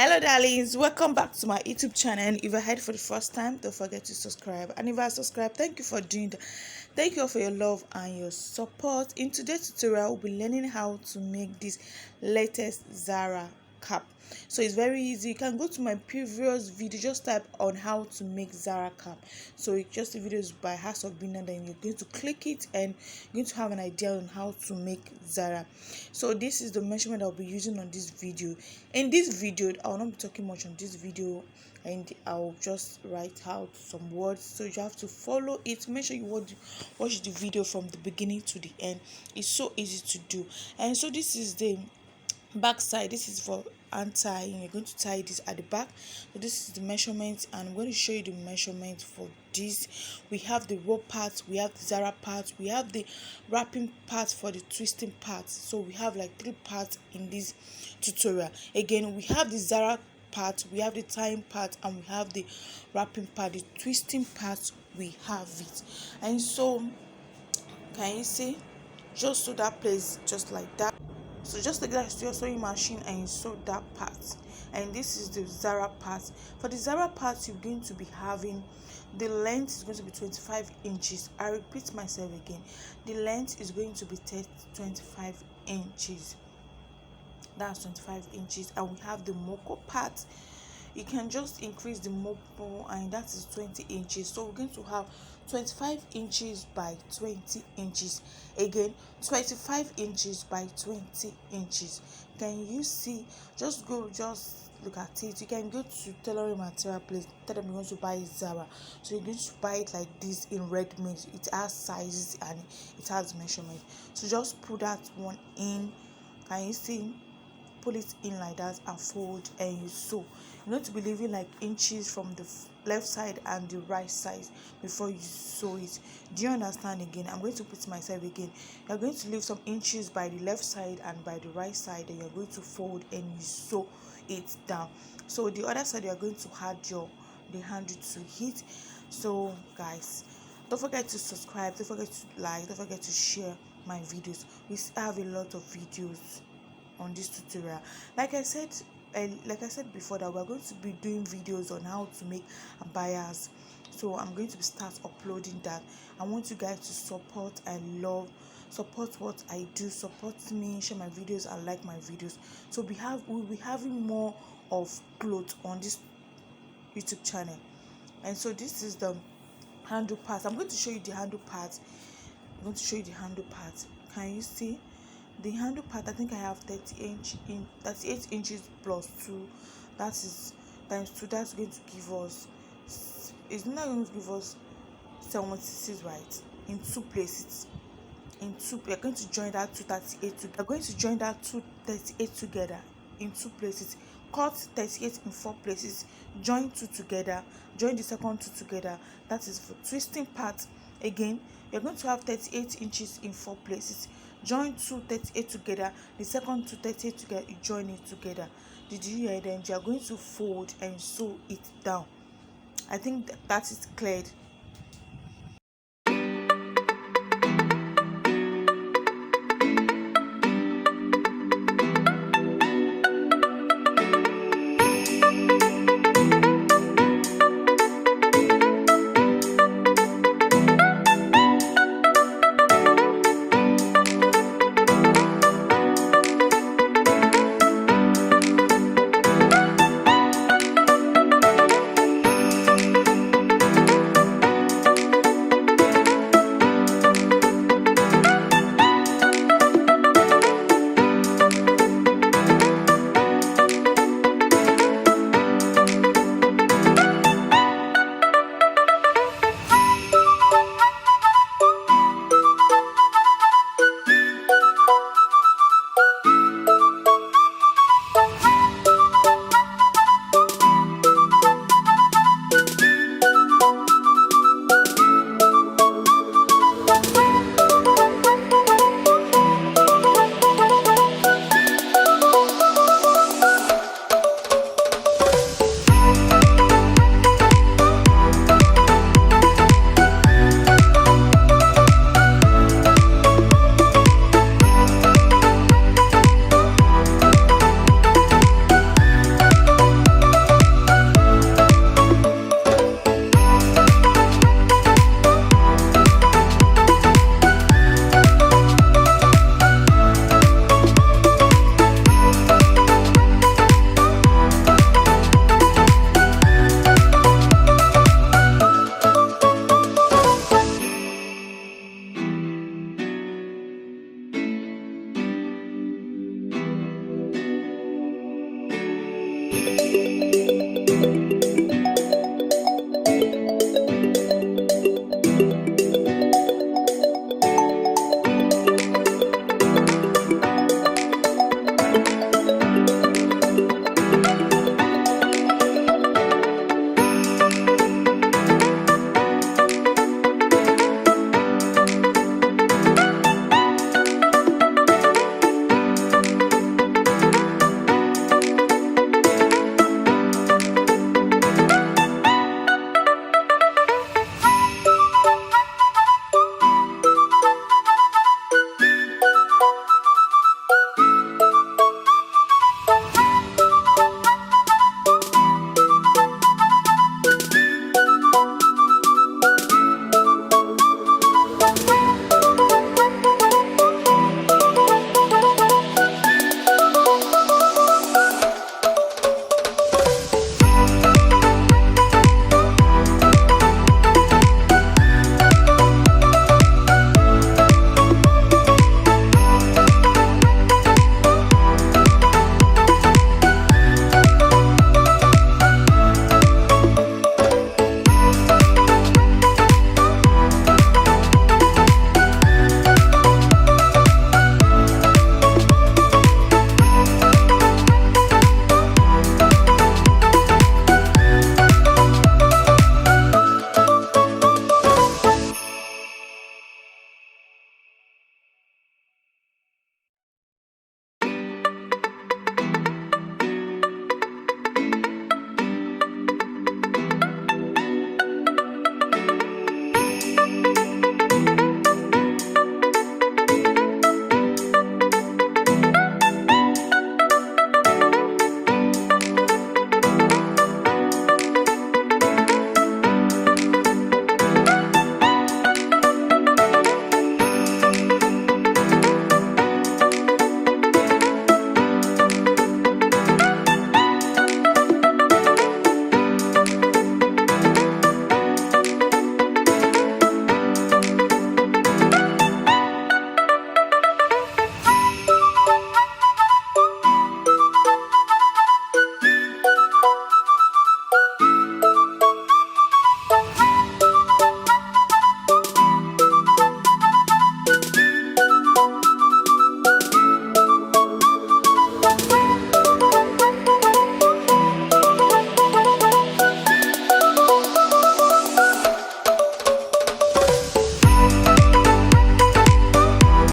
Hello darlings, welcome back to my YouTube channel. If you're here for the first time, don't forget to subscribe, and if you are subscribed, thank you for doing that. Thank you all for your love and your support. In today's tutorial, we'll be learning how to make this latest Zara cap. So it's very easy. You can go to my previous video, just type on how to make Zara cap. So it's just the videos by House of Menah, then you're going to click it and you're going to have an idea on how to make Zara. So this is the measurement I'll be using on this video. In this video, I will not be talking much on this video, and I'll just write out some words, so you have to follow it. Make sure you watch the video from the beginning to the end. It's so easy to do. And so this is the back side. This is for untying. You're going to tie this at the back. So this is the measurement, and I'm going to show you the measurement for this. We have the rope part, we have the Zara part, we have the wrapping part for the twisting part. So we have like 3 parts in this tutorial. Again, we have the Zara part, we have the tying part, and we have the wrapping part. The twisting part, we have it. And so can you see, just so that place just like that. So just take that to your sewing machine and you sew that part. And this is the Zara part. For the Zara part, you're going to be having, the length is going to be 25 inches. I repeat myself again, the length is going to be 25 inches. That's 25 inches. And we have the moko part. You can just increase the moko, and that is 20 inches. So we're going to have 25 inches by 20 inches. Again, 25 inches by 20 inches. Can you see? Just look at it. You can go to tailoring material place, tell them you're going to buy Zara. So you're going to buy it like this in red meat. It has sizes and it has measurement. So just put that one in. Can you see? Pull it in like that and fold, and you sew. You're going to be leaving like inches from the left side and the right side before you sew it. Do you understand? Again, I'm going to put myself again. You're going to leave some inches by the left side and by the right side, and you're going to fold and you sew it down. So the other side, you're going to add the handle to hit. So guys, don't forget to subscribe, don't forget to like, don't forget to share my videos. We have a lot of videos on this tutorial. Like I said before, that we're going to be doing videos on how to make abayas. So I'm going to start uploading that. I want you guys to support and support what I do, support me, share my videos and like my videos. So we'll be having more of clothes on this YouTube channel. And so this is the handle part. I'm going to show you the handle part. Can you see the handle part? I think I have 38 inches plus 2. That is times 2. That's going to give us, it's not going to give us 76, right? In 2 places. We're going to join that 238 together. We're going to join that 238 together in 2 places. Cut 38 in 4 places. Join 2 together. Join the second 2 together. That is for twisting part. Again, you're going to have 38 inches in 4 places. Join 2 38 together. The second 2 38 together, you join it together. Did you hear? Then you are going to fold and sew it down. I think that is cleared.